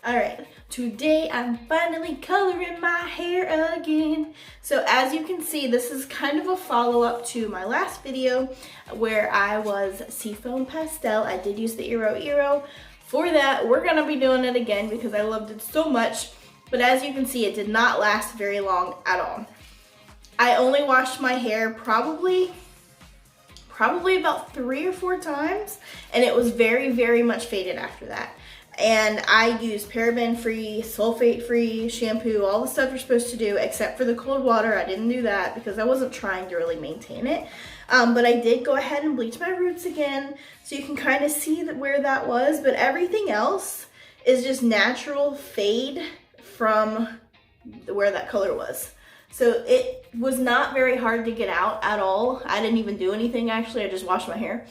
Alright, today I'm finally coloring my hair again. So as you can see, this is kind of a follow-up to my last video where I was Seafoam Pastel. I did use the Iroiro. For that, we're going to be doing it again because I loved it so much. But as you can see, it did not last very long at all. I only washed my hair probably about 3 or 4 times, and it was very, very much faded after that. And I used paraben-free, sulfate-free shampoo, all the stuff you're supposed to do, except for the cold water. I didn't do that because I wasn't trying to really maintain it. But I did go ahead and bleach my roots again, so you can kind of see where that was. But everything else is just natural fade from where that color was. So it was not very hard to get out at all. I didn't even do anything actually, I just washed my hair.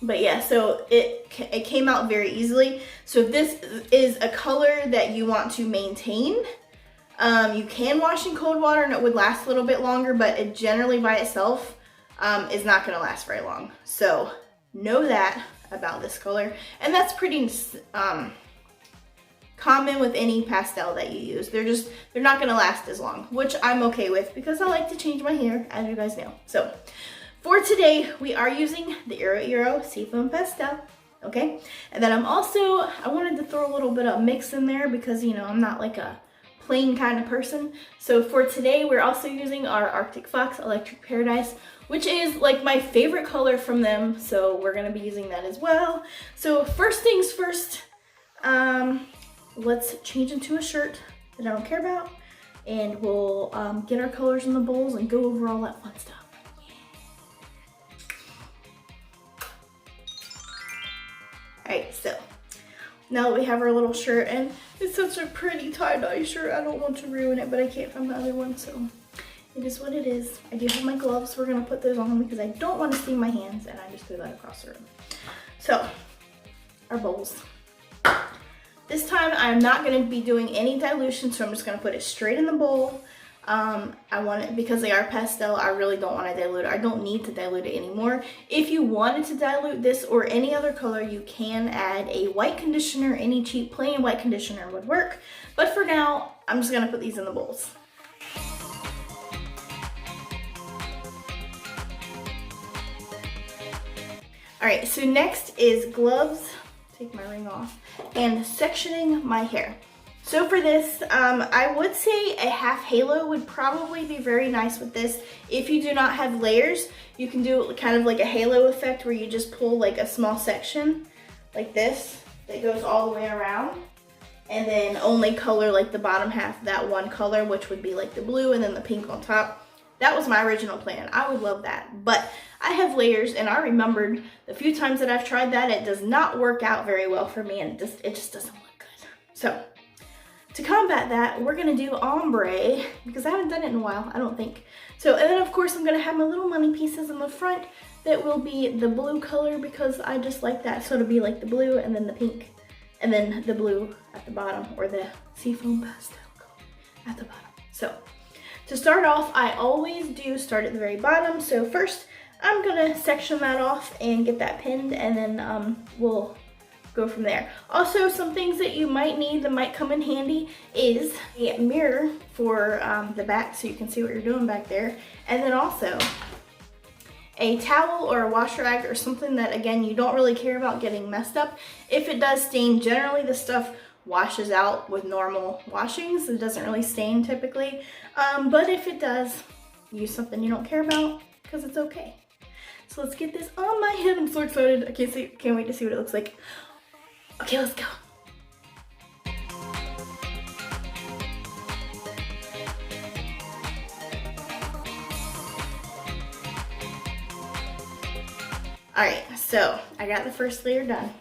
But yeah, so it came out very easily. So if this is a color that you want to maintain, you can wash in cold water and it would last a little bit longer, but it generally by itself is not gonna last very long. So know that about this color. And that's pretty common with any pastel that you use. They're not gonna last as long, which I'm okay with because I like to change my hair, as you guys know. So for today, we are using the Iroiro Seafoam Pastel, okay? And then I wanted to throw a little bit of mix in there because, you know, I'm not like a plain kind of person. So for today, we're also using our Arctic Fox Electric Paradise, which is like my favorite color from them. So we're gonna be using that as well. So first things first, let's change into a shirt that I don't care about, and we'll get our colors in the bowls and go over all that fun stuff. Alright, so now that we have our little shirt, and it's such a pretty tie-dye shirt, I don't want to ruin it, but I can't find the other one, so it is what it is. I do have my gloves, we're gonna put those on because I don't want to steam my hands, and I just threw that across the room. So, our bowls. This time I'm not gonna be doing any dilution, so I'm just gonna put it straight in the bowl. I want it, because they are pastel, I really don't want to dilute it. I don't need to dilute it anymore. If you wanted to dilute this or any other color, you can add a white conditioner. Any cheap plain white conditioner would work. But for now, I'm just going to put these in the bowls. Alright, so next is gloves, take my ring off, and sectioning my hair. So for this, I would say a half halo would probably be very nice with this. If you do not have layers, you can do kind of like a halo effect where you just pull like a small section like this that goes all the way around, and then only color like the bottom half that one color, which would be like the blue and then the pink on top. That was my original plan. I would love that, but I have layers, and I remembered the few times that I've tried that, it does not work out very well for me, and it just doesn't look good. So to combat that, we're gonna do ombre, because I haven't done it in a while, I don't think. So, and then of course I'm gonna have my little money pieces in the front that will be the blue color because I just like that. So it'll be like the blue and then the pink and then the blue at the bottom, or the Seafoam Pastel color at the bottom. So to start off, I always do start at the very bottom. So first I'm gonna section that off and get that pinned, and then we'll go from there. Also, some things that you might need that might come in handy is a mirror for the back so you can see what you're doing back there, and then also a towel or a wash rag or something that, again, you don't really care about getting messed up. If it does stain, generally the stuff washes out with normal washings. It doesn't really stain typically, but if it does, use something you don't care about because it's okay. So let's get this on my head. I'm so excited. I can't wait to see what it looks like. Okay, let's go. All right, so I got the first layer done,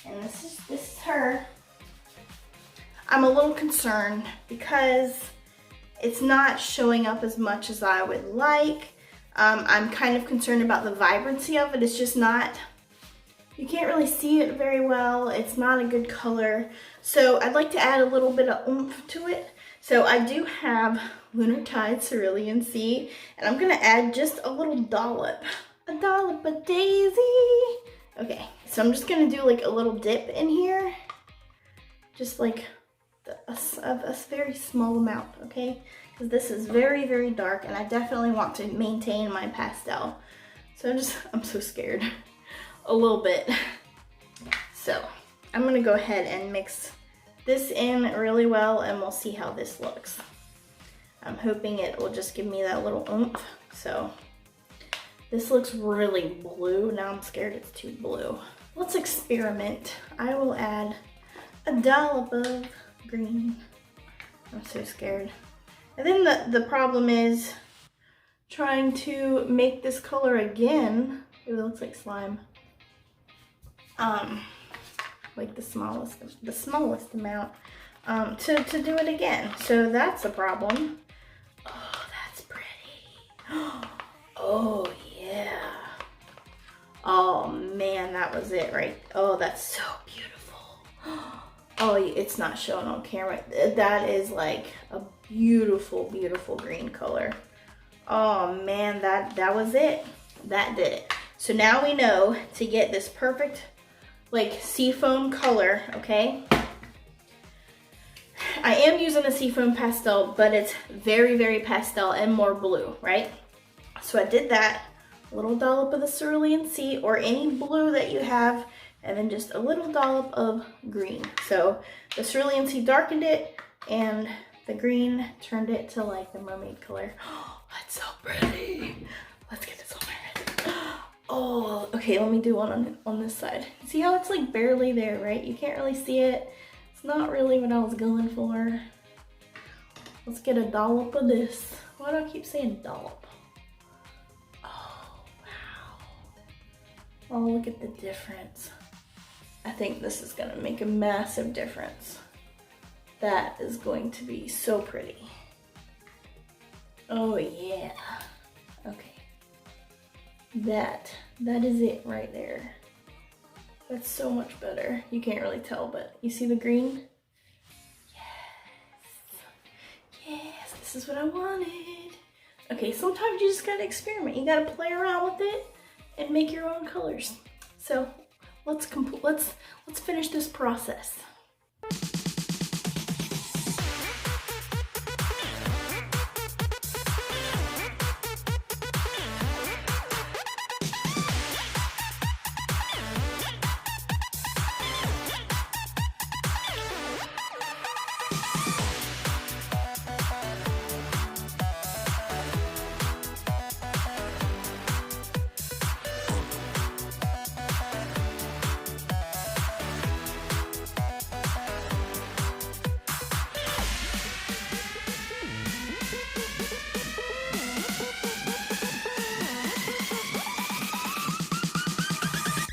and this is her. I'm a little concerned because it's not showing up as much as I would like. I'm kind of concerned about the vibrancy of it. It's just not, you can't really see it very well. It's not a good color. So I'd like to add a little bit of oomph to it. So I do have Lunar Tides Cerulean Sea, and I'm gonna add just a little dollop. A dollop of daisy. Okay, so I'm just gonna do like a little dip in here. just like a very small amount, okay? Because this is very, very dark and I definitely want to maintain my pastel. So I'm so scared a little bit. So I'm gonna go ahead and mix this in really well and we'll see how this looks. I'm hoping it will just give me that little oomph. So this looks really blue. Now I'm scared it's too blue. Let's experiment. I will add a dollop of green. I'm so scared. And then the problem is trying to make this color again. It looks like slime. Like the smallest amount to do it again. So that's a problem. Oh, that's pretty. Oh yeah. Oh man, that was it, right? Oh, that's so beautiful. Oh, it's not showing on camera. That is like a beautiful, beautiful green color. Oh man, that was it. That did it. So now we know to get this perfect like seafoam color, okay? I am using a seafoam pastel, but it's very, very pastel and more blue, right? So I did that, a little dollop of the Cerulean Sea or any blue that you have, and then just a little dollop of green. So the Cerulean Sea darkened it and the green turned it to like the mermaid color. Oh, that's so pretty. Let's get this on my head. Oh, okay, let me do one on this side. See how it's like barely there, right? You can't really see it. It's not really what I was going for. Let's get a dollop of this. Why do I keep saying dollop? Oh, wow. Oh, look at the difference. I think this is gonna make a massive difference. That is going to be so pretty. Oh yeah. Okay. That is it right there. That's so much better. You can't really tell, but you see the green? Yes. Yes, this is what I wanted. Okay, sometimes you just gotta experiment. You gotta play around with it and make your own colors. So let's finish this process.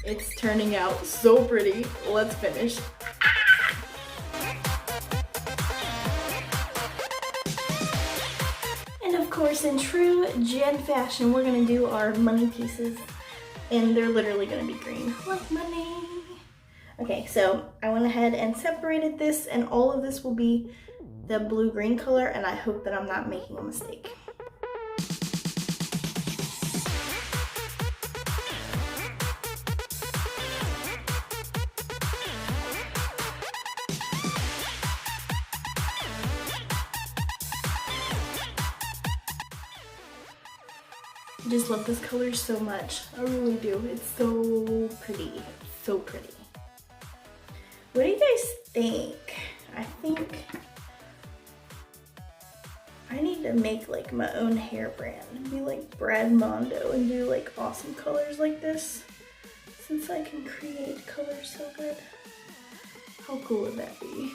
It's turning out so pretty. Let's finish. And of course, in true Jen fashion, we're gonna do our money pieces. And they're literally gonna be green, like money. Okay, so I went ahead and separated this, and all of this will be the blue-green color, and I hope that I'm not making a mistake. I just love this color so much. I really do. It's so pretty. So pretty. What do you guys think? I think I need to make like my own hair brand and be like Brad Mondo and do like awesome colors like this, since I can create colors so good. How cool would that be?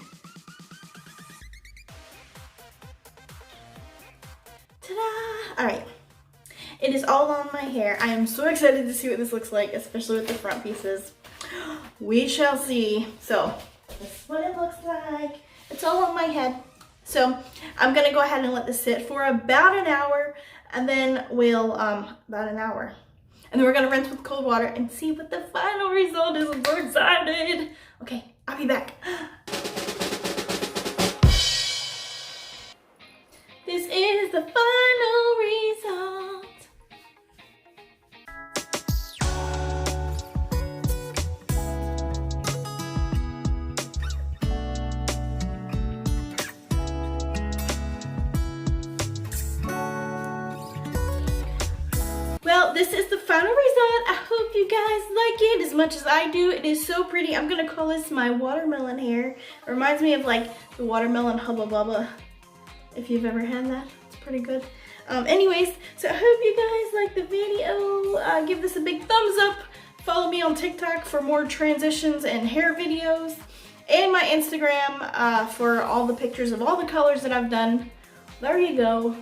Ta-da! All right. It is all on my hair. I am so excited to see what this looks like, especially with the front pieces. We shall see. So, this is what it looks like. It's all on my head. So, I'm gonna go ahead and let this sit for about an hour, and then we'll, about an hour. And then we're gonna rinse with cold water and see what the final result is. I'm so excited. Okay, I'll be back. This is the final result. well, this is the final result. I hope you guys like it as much as I do. It is so pretty. I'm gonna call this my watermelon hair. It reminds me of like the watermelon Hubba Bubba, if you've ever had that. It's pretty good. Anyways, so I hope you guys like the video. Give this a big thumbs up. Follow me on TikTok for more transitions and hair videos. And my Instagram for all the pictures of all the colors that I've done. There you go.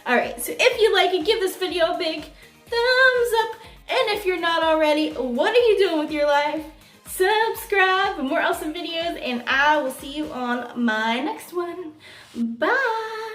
Alright, so if you like it, give this video a big thumbs up. And if you're not already, what are you doing with your life? Subscribe for more awesome videos, and I will see you on my next one. Bye!